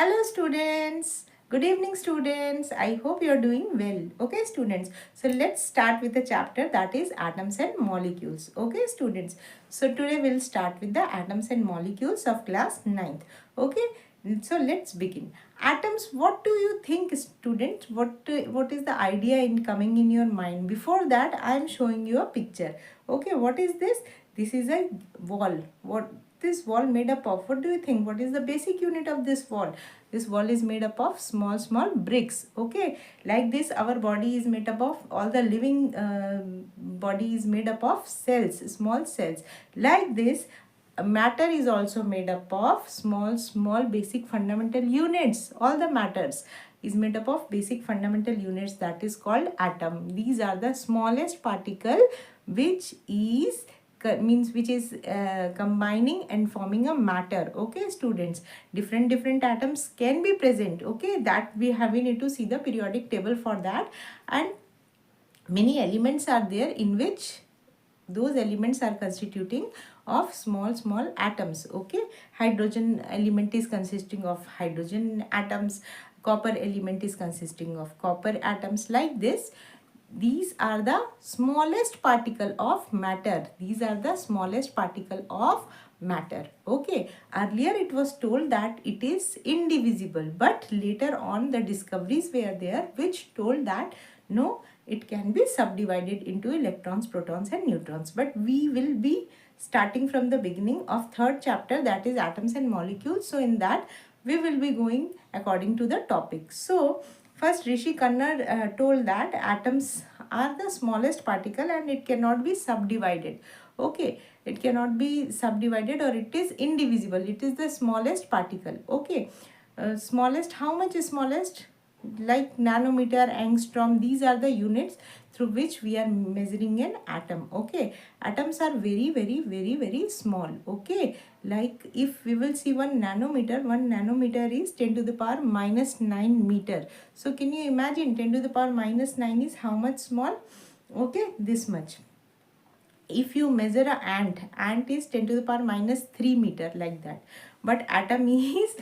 Hello students. Good evening students. I hope you are doing well. Okay students. So let's start with the chapter that is atoms and molecules. Okay students. So today we'll start with the atoms and molecules of class 9th. Okay. So let's begin. Atoms, what do you think students? What is the idea in coming in your mind? Before that I am showing you a picture. Okay, what is this? This is a wall. What this wall made up of? What do you think? What is the basic unit of this wall? This wall is made up of small bricks. Okay, like this our body is made up of, all the living body is made up of cells, small cells. Like this matter is also made up of small basic fundamental units. All the matters is made up of basic fundamental units, that is called atom. These are the smallest particle which is combining and forming a matter. Okay students, different atoms can be present. Okay, that we need to see the periodic table for that. And many elements are there in which those elements are constituting of small atoms. Okay, hydrogen element is consisting of hydrogen atoms, copper element is consisting of copper atoms. Like this, these are the smallest particle of matter. These are the smallest particle of matter. Okay, earlier it was told that it is indivisible, but later on the discoveries were there which told that no, it can be subdivided into electrons, protons and neutrons. But we will be starting from the beginning of third chapter, that is atoms and molecules. So in that we will be going according to the topic. So first Rishi Kannad told that atoms are the smallest particle and it cannot be subdivided. Okay, it cannot be subdivided or it is indivisible. It is the smallest particle. Okay, smallest, how much is smallest? Like nanometer, angstrom, these are the units through which we are measuring an atom. Okay, atoms are very small. Okay, like if we will see one nanometer is 10 to the power minus 9 meter. So can you imagine 10 to the power minus 9 is how much small? Okay, this much. If you measure a ant is 10 to the power minus 3 meter, like that. But atom is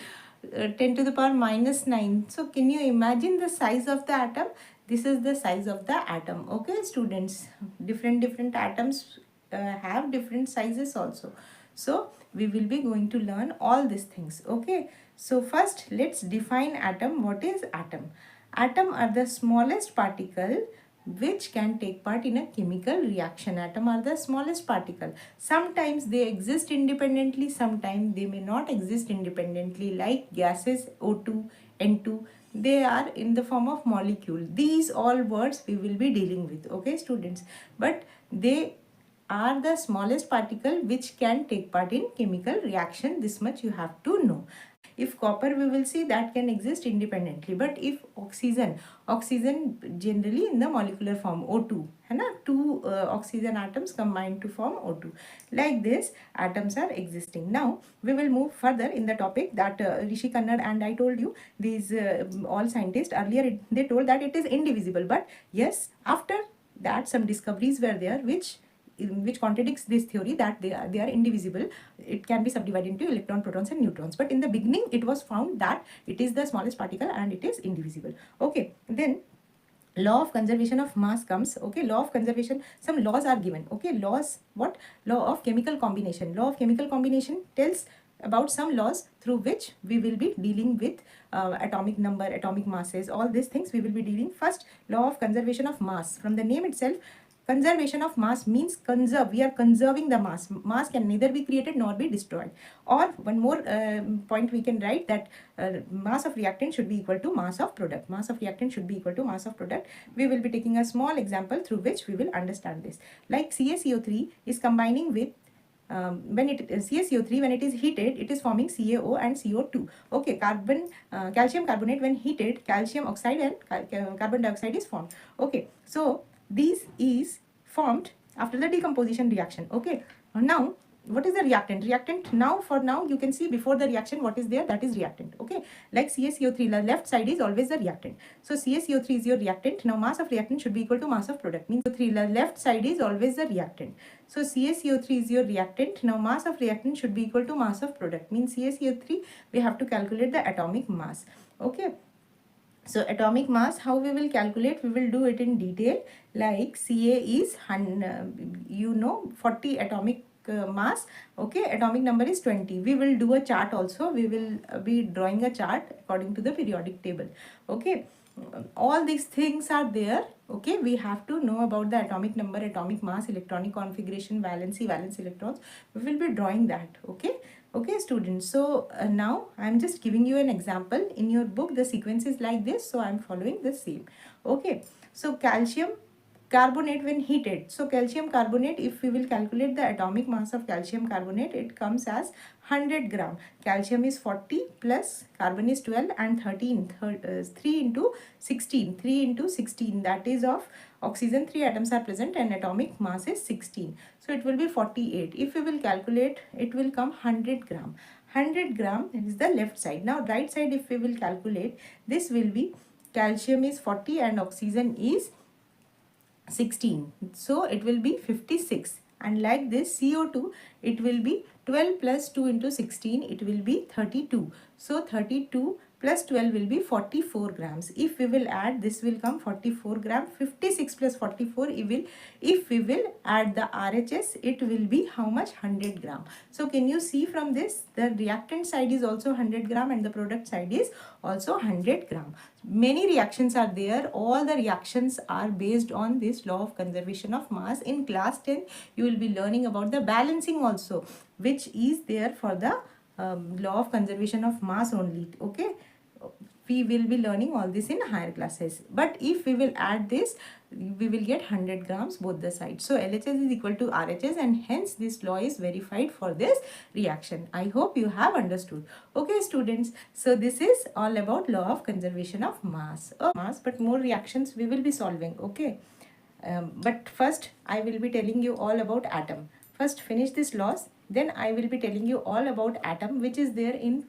10 to the power minus 9. So can you imagine the size of the atom? This is the size of the atom. Okay students, different atoms have different sizes also. So we will be going to learn all these things. Okay, so first let's define atom. What is atom? Atom are the smallest particle which can take part in a chemical reaction. Atom are the smallest particle. Sometimes they exist independently, sometimes they may not exist independently, like gases O2, N2. They are in the form of molecule. These all words we will be dealing with. Okay students, but they are the smallest particle which can take part in chemical reaction. This much you have to know. If copper, we will see that can exist independently. But if oxygen generally in the molecular form O2, है ना, two oxygen atoms combine to form O2. Like this, atoms are existing. Now we will move further in the topic that Rishi Kannad and I told you, these all scientists earlier they told that it is indivisible. But yes, after that some discoveries were there which contradicts this theory that they are indivisible. It can be subdivided into electron, protons and neutrons. But in the beginning it was found that it is the smallest particle and it is indivisible. Okay, then law of conservation of mass comes. Okay, law of conservation, some laws are given. Okay, laws, what? Law of chemical combination. Law of chemical combination tells about some laws through which we will be dealing with atomic number, atomic masses, all these things we will be dealing. First, law of conservation of mass. From the name itself, conservation of mass means conserve. We are conserving the mass. Mass can neither be created nor be destroyed. Or one more point we can write that mass of reactant should be equal to mass of product. Mass of reactant should be equal to mass of product. We will be taking a small example through which we will understand this. Like CaCO3 is combining with when it CaCO3, when it is heated, it is forming CaO and CO2. Okay, calcium carbonate, when heated, calcium oxide and carbon dioxide is formed. Okay, so this is formed after the decomposition reaction. Okay, now what is the reactant? Reactant, now for now you can see before the reaction what is there, that is reactant. Okay, like CaCO3, the left side is always the reactant. So CaCO3 is your reactant. Now mass of reactant should be equal to mass of product, means CO3, the left side is always the reactant. So CaCO3 is your reactant. Now mass of reactant should be equal to mass of product, means CaCO3 we have to calculate the atomic mass. Okay, so atomic mass, how we will calculate, we will do it in detail. Like Ca is 40 atomic mass. Okay, atomic number is 20. We will do a chart also. We will be drawing a chart according to the periodic table. Okay, all these things are there. Okay, we have to know about the atomic number, atomic mass, electronic configuration, valency, valence electrons. We will be drawing that. Okay. Okay, students, so now I'm just giving you an example. In your book the sequence is like this, so I'm following the same. Okay, so calcium carbonate when heated, so calcium carbonate, if we will calculate the atomic mass of calcium carbonate, it comes as 100 gram. Calcium is 40 plus carbon is 12 and 13, 3 into 16, 3 into 16, that is of oxygen 3 atoms are present and atomic mass is 16. So it will be 48. If we will calculate, it will come 100 gram. 100 gram is the left side. Now right side, if we will calculate, this will be calcium is 40 and oxygen is 16. So it will be 56. And like this CO2, it will be 12 plus 2 into 16, it will be 32. So 32 plus 12 will be 44 grams. If we will add, this will come 44 gram. 56 plus 44, if we will add the RHS, it will be how much? 100 gram. So can you see from this, the reactant side is also 100 gram and the product side is also 100 gram. Many reactions are there. All the reactions are based on this law of conservation of mass. In class 10, you will be learning about the balancing also, which is there for the law of conservation of mass only. Okay, we will be learning all this in higher classes, but if we will add this, we will get 100 grams both the sides. So LHS is equal to RHS, and hence this law is verified for this reaction. I hope you have understood. Okay students, so this is all about law of conservation of mass. But more reactions we will be solving. Okay, but first I will be telling you all about atom. First finish this laws, then I will be telling you all about atom, which is there in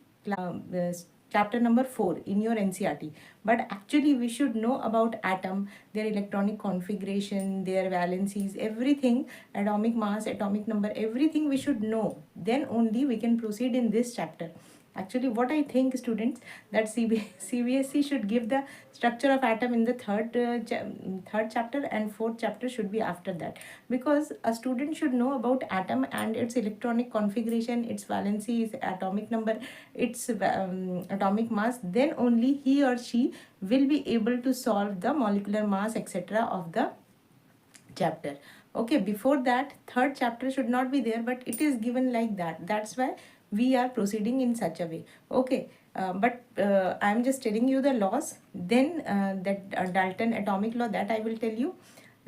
chapter number 4 in your NCERT. But actually we should know about atom, their electronic configuration, their valencies, everything, atomic mass, atomic number, everything we should know. Then only we can proceed in this chapter. Actually what I think, students, that CBSE should give the structure of atom in the third chapter, and fourth chapter should be after that, because a student should know about atom and its electronic configuration, its valency, its atomic number, its atomic mass. Then only he or she will be able to solve the molecular mass, etc. of the chapter. Okay, before that, third chapter should not be there, but it is given like that. That's why we are proceeding in such a way. Okay, but I am just telling you the laws. Then that Dalton atomic law, that I will tell you.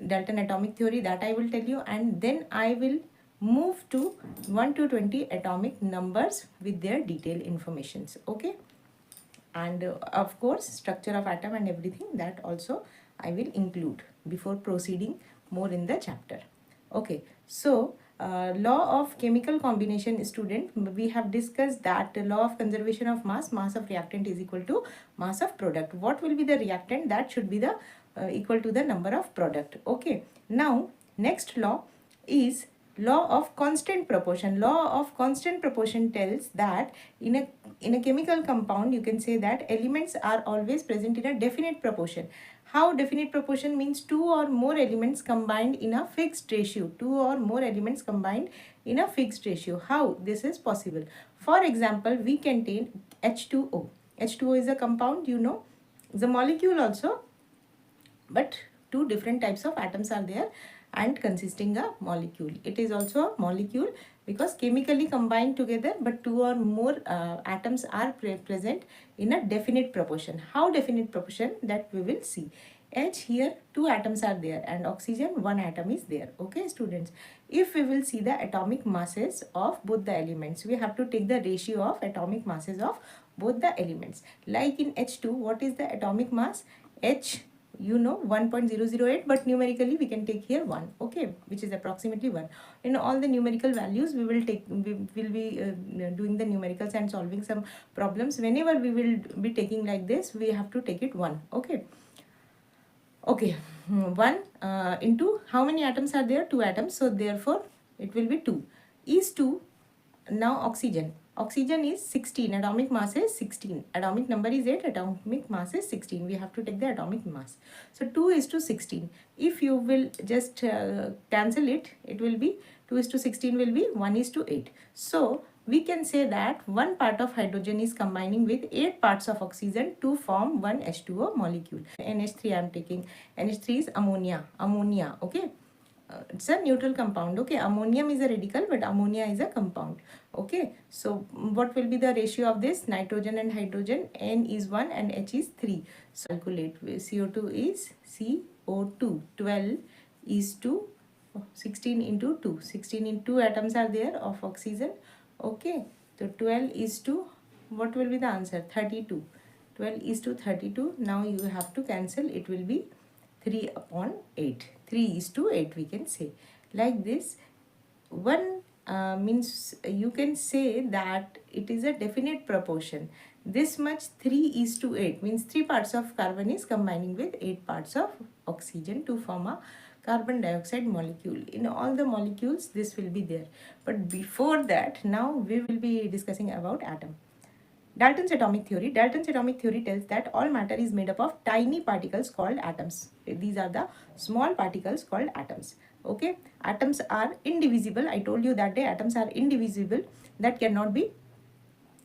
Dalton atomic theory, that I will tell you. And then I will move to 1 to 20 atomic numbers with their detailed informations. Okay, and of course structure of atom and everything, that also I will include before proceeding more in the chapter. Okay, so law of chemical combination, student, we have discussed that law of conservation of mass, mass of reactant is equal to mass of product. What will be the reactant? That should be the equal to the number of product. Okay, now next law is law of constant proportion. Law of constant proportion tells that in a chemical compound, you can say that elements are always present in a definite proportion. How definite proportion? Means two or more elements combined in a fixed ratio. Two or more elements combined in a fixed ratio. How this is possible? For example, we contain H2O. H2O is a compound, you know, the molecule also, but two different types of atoms are there and consisting a molecule. It is also a molecule because chemically combined together, but two or more atoms are present in a definite proportion. How definite proportion? That we will see. H, here two atoms are there, and oxygen one atom is there. Okay students, if we will see the atomic masses of both the elements, we have to take the ratio of atomic masses of both the elements. Like in H2, what is the atomic mass? H 1.008, but numerically we can take here 1, okay, which is approximately 1. In all the numerical values we will be doing the numericals and solving some problems. Whenever we will be taking like this, we have to take it 1, okay. 1 into how many atoms are there? 2 atoms, so therefore it will be 2 is 2. Now oxygen is 16, atomic mass is 16, atomic number is 8, atomic mass is 16. We have to take the atomic mass, so 2 is to 16. If you will just cancel it, it will be 2 is to 16 will be 1 is to 8. So we can say that one part of hydrogen is combining with 8 parts of oxygen to form one H2O molecule. NH3 I am taking. NH3 is ammonia, okay. It's a neutral compound, okay. Ammonium is a radical, but ammonia is a compound, okay. So what will be the ratio of this? Nitrogen and hydrogen, N is 1 and H is 3. So calculate. CO2 is CO2, 12 is to 16 into 2. 16 into 2 atoms are there of oxygen, okay. So 12 is to, what will be the answer? 32. 12 is to 32. Now you have to cancel. It will be 3 upon 8. 3 is to 8 we can say. Like this, one means you can say that it is a definite proportion. This much 3 is to 8 means 3 parts of carbon is combining with 8 parts of oxygen to form a carbon dioxide molecule. In all the molecules this will be there. But before that, now we will be discussing about atom. Dalton's atomic theory. Dalton's atomic theory tells that all matter is made up of tiny particles called atoms. These are the small particles called atoms. Okay, atoms are indivisible. I told you that day atoms are indivisible. That cannot be,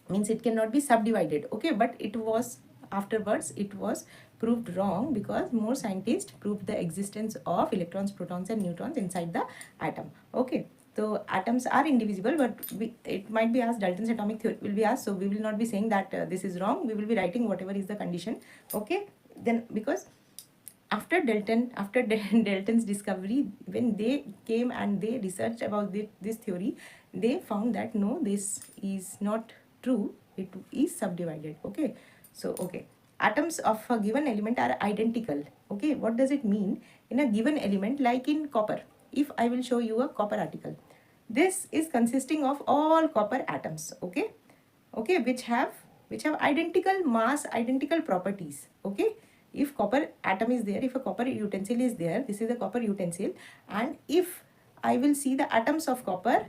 means it cannot be subdivided. Okay, but it was afterwards it was proved wrong because more scientists proved the existence of electrons, protons and neutrons inside the atom. Okay. So atoms are indivisible, but it might be asked, Dalton's atomic theory will be asked. So we will not be saying that this is wrong. We will be writing whatever is the condition. Okay. Then because after Dalton's discovery, when they came and they researched about this theory, they found that no, this is not true. It is subdivided. Okay. So okay. Atoms of a given element are identical. Okay. What does it mean? In a given element, like in copper. If I will show you a copper article, this is consisting of all copper atoms, okay, which have identical mass, identical properties, okay. If copper atom is there, if a copper utensil is there, this is a copper utensil, and if I will see the atoms of copper,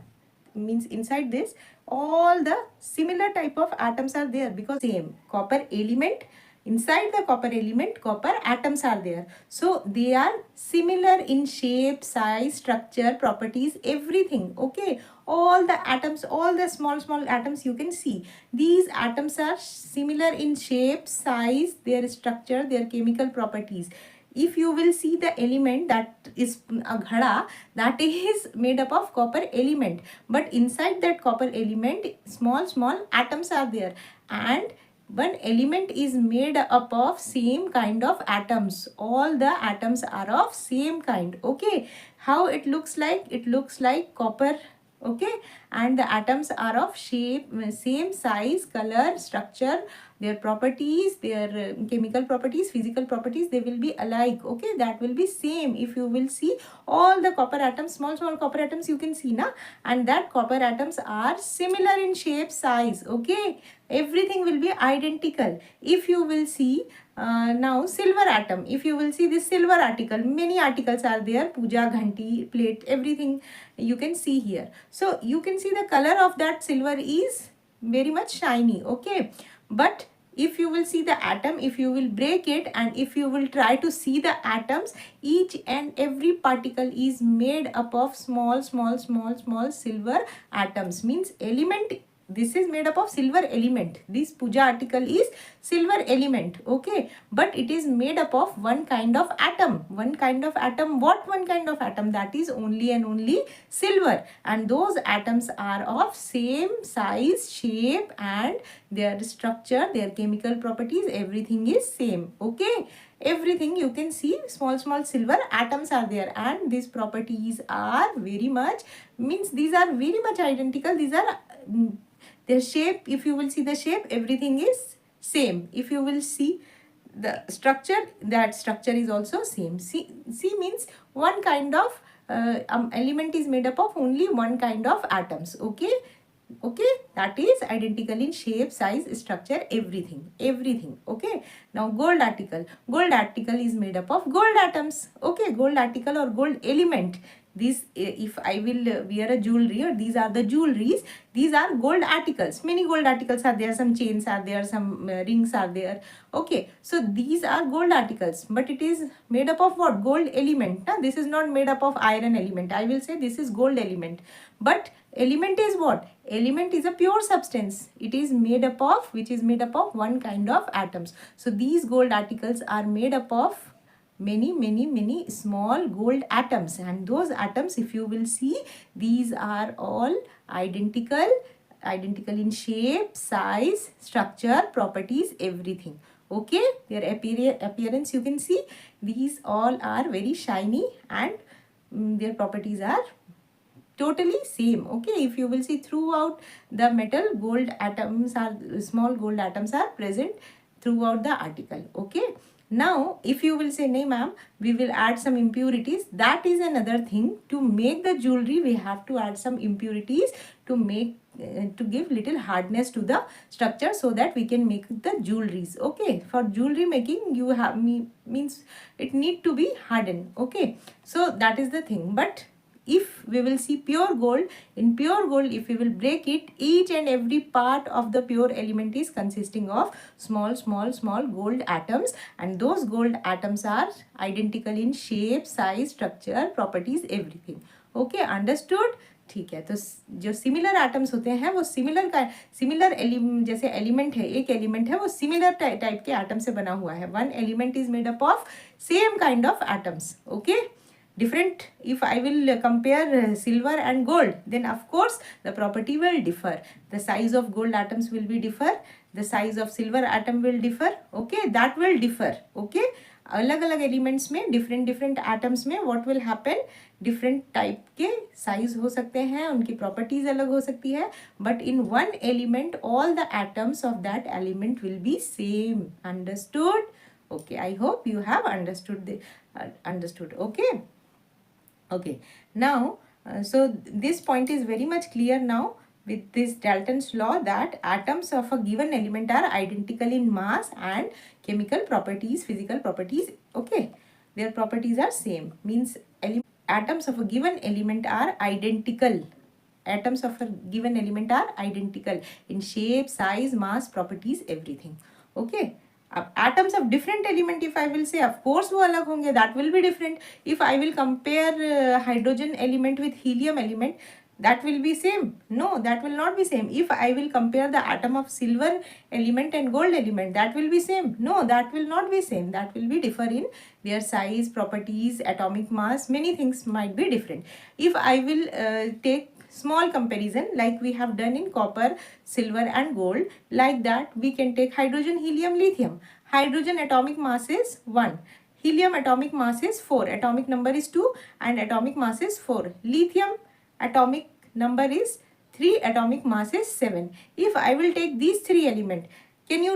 means inside this all the similar type of atoms are there, because same copper element, inside the copper element copper atoms are there, so they are similar in shape, size, structure, properties, everything, okay. All the atoms, all the small atoms, you can see these atoms are similar in shape, size, their structure, their chemical properties. If you will see the element, that is a ghada, that is made up of copper element, but inside that copper element small atoms are there, and one element is made up of same kind of atoms. All the atoms are of same kind, okay. How it looks like? It looks like copper, okay, and the atoms are of shape, same size, color, structure, their properties, their chemical properties, physical properties, they will be alike, okay. That will be same. If you will see all the copper atoms, small copper atoms, you can see na, and that copper atoms are similar in shape, size, okay. Everything will be identical. If you will see now silver atom, if you will see this silver article, many articles are there, puja, ghanti, plate, everything you can see here. So you can see the color of that silver is very much shiny, okay. But if you will see the atom, if you will break it and if you will try to see the atoms, each and every particle is made up of small silver atoms, means element. This is made up of silver element. This puja article is silver element, okay, but it is made up of one kind of atom. One kind of atom. What one kind of atom? That is only and only silver, and those atoms are of same size, shape, and their structure, their chemical properties, everything is same, okay. Everything you can see, small silver atoms are there, and these properties are very much, means these are very much identical. These are their shape. If you will see the shape, everything is same. If you will see the structure, that structure is also same. C means one kind of element is made up of only one kind of atoms. Okay, okay, that is identical in shape, size, structure, everything. Okay, now gold article is made up of gold atoms. Okay, gold article or gold element, this if I will wear a jewelry, or these are the jewelries, these are gold articles. Many gold articles are there, some chains are there, some rings are there. Okay, so these are gold articles, but it is made up of what? Gold element. Now this is not made up of iron element. I will say this is gold element. But element is what? Element is a pure substance. It is made up of, which is made up of one kind of atoms. So these gold articles are made up of many small gold atoms, and those atoms, if you will see, these are all identical in shape, size, structure, properties, everything. Okay, their appearance, you can see these all are very shiny, and their properties are totally same. Okay, if you will see throughout the metal, gold atoms are, small gold atoms are present throughout the article. Okay, now if you will say, nay ma'am, we will add some impurities, that is another thing. To make the jewelry, we have to add some impurities to make to give little hardness to the structure, so that we can make the jewelries. Okay, for jewelry making, you have means it need to be hardened. Okay, so that is the thing. But if we will see pure gold, in pure gold, if we will break it, each and every part of the pure element is consisting of small gold atoms, and those gold atoms are identical in shape, size, structure, properties, everything. Okay, understood? ठीक है, तो जो similar atoms होते हैं वो similar जैसे element है, एक एलिमेंट है वो सिमिलर टाइप के एटम से बना हुआ है. One element is made up of same kind of atoms. Okay, different. If I will compare silver and gold, then of course the property will differ. The size of gold atoms will be differ, the size of silver atom will differ. Okay, that will differ. Okay, अलग अलग elements में, different atoms में what will happen, different type के size हो सकते हैं, उनकी properties अलग हो सकती है, but in one element all the atoms of that element will be same. Understood? Okay, I hope you have understood. Okay, now so this point is very much clear now with this Dalton's law, that atoms of a given element are identical in mass and chemical properties, physical properties. Okay, their properties are same, means atoms of a given element are identical. Atoms of a given element are identical in shape, size, mass, properties, everything. Okay, atoms of different element, if I will say, of course वो अलग होंगे, that will be different. If I will compare hydrogen element with helium element, that will be same? No, that will not be same. If I will compare the atom of silver element and gold element, that will be same? No, that will not be same. That will be differ in their size, properties, atomic mass, many things might be different. If I will take small comparison, like we have done in copper, silver and gold, like that we can take hydrogen, helium, lithium. Hydrogen atomic mass is 1, helium atomic mass is 4, atomic number is 2 and atomic mass is 4. Lithium atomic number is 3, atomic mass is 7. If I will take these three elements, can you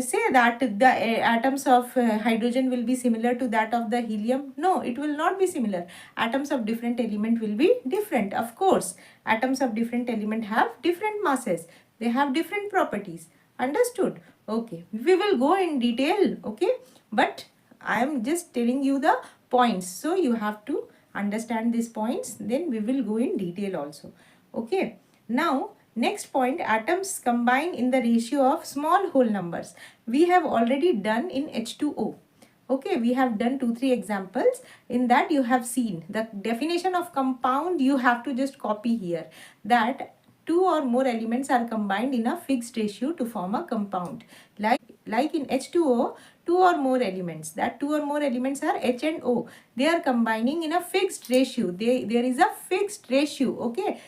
say that the atoms of hydrogen will be similar to that of the helium? No, it will not be similar. Atoms of different element will be different. Of course, atoms of different element have different masses. They have different properties. Understood? Okay, we will go in detail. Okay, but I am just telling you the points. So you have to understand these points. Then we will go in detail also. Okay, now next point, atoms combine in the ratio of small whole numbers. We have already done in H2O. Okay, we have done 2-3 examples. In that you have seen the definition of compound. You have to just copy here, that 2 or more elements are combined in a fixed ratio to form a compound. Like in H2O, 2 or more elements, that 2 or more elements are H and O. They are combining in a fixed ratio. There is a fixed ratio. Okay,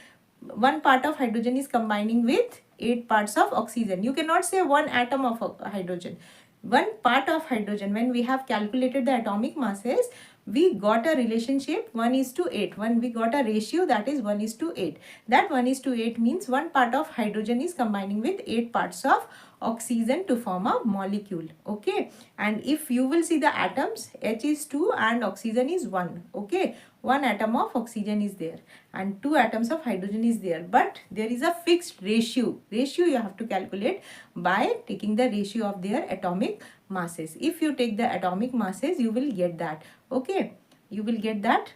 one part of hydrogen is combining with 8 parts of oxygen. You cannot say one atom of hydrogen. One part of hydrogen, when we have calculated the atomic masses, we got a relationship 1:8. When we got a ratio that is 1:8. That 1:8 means one part of hydrogen is combining with 8 parts of oxygen to form a molecule. Okay, and if you will see the atoms, H is 2 and oxygen is 1. Okay, one atom of oxygen is there and 2 atoms of hydrogen is there, but there is a fixed ratio you have to calculate by taking the ratio of their atomic masses. If you take the atomic masses, you will get that. Okay, you will get that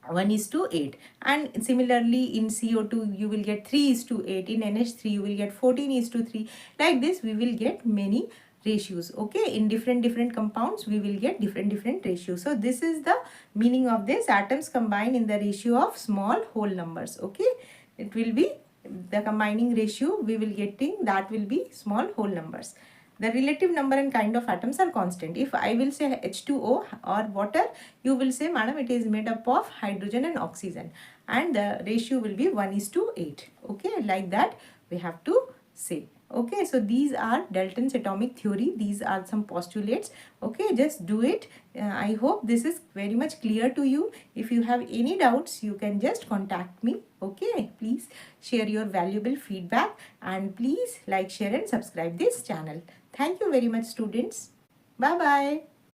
1:8. And similarly in CO2 you will get 3:8. In NH3 you will get 14:3. Like this we will get many ratios. Okay, in different compounds we will get different ratios. So this is the meaning of this: atoms combine in the ratio of small whole numbers. Okay, it will be the combining ratio we will getting, that will be small whole numbers. The relative number and kind of atoms are constant. If I will say H2O or water, you will say, madam, it is made up of hydrogen and oxygen, and the ratio will be 1:8. Okay, like that we have to say. Okay, so these are Dalton's atomic theory. These are some postulates. Okay, just do it. I hope this is very much clear to you. If you have any doubts, you can just contact me. Okay, please share your valuable feedback and please like, share and subscribe this channel. Thank you very much, students. Bye bye.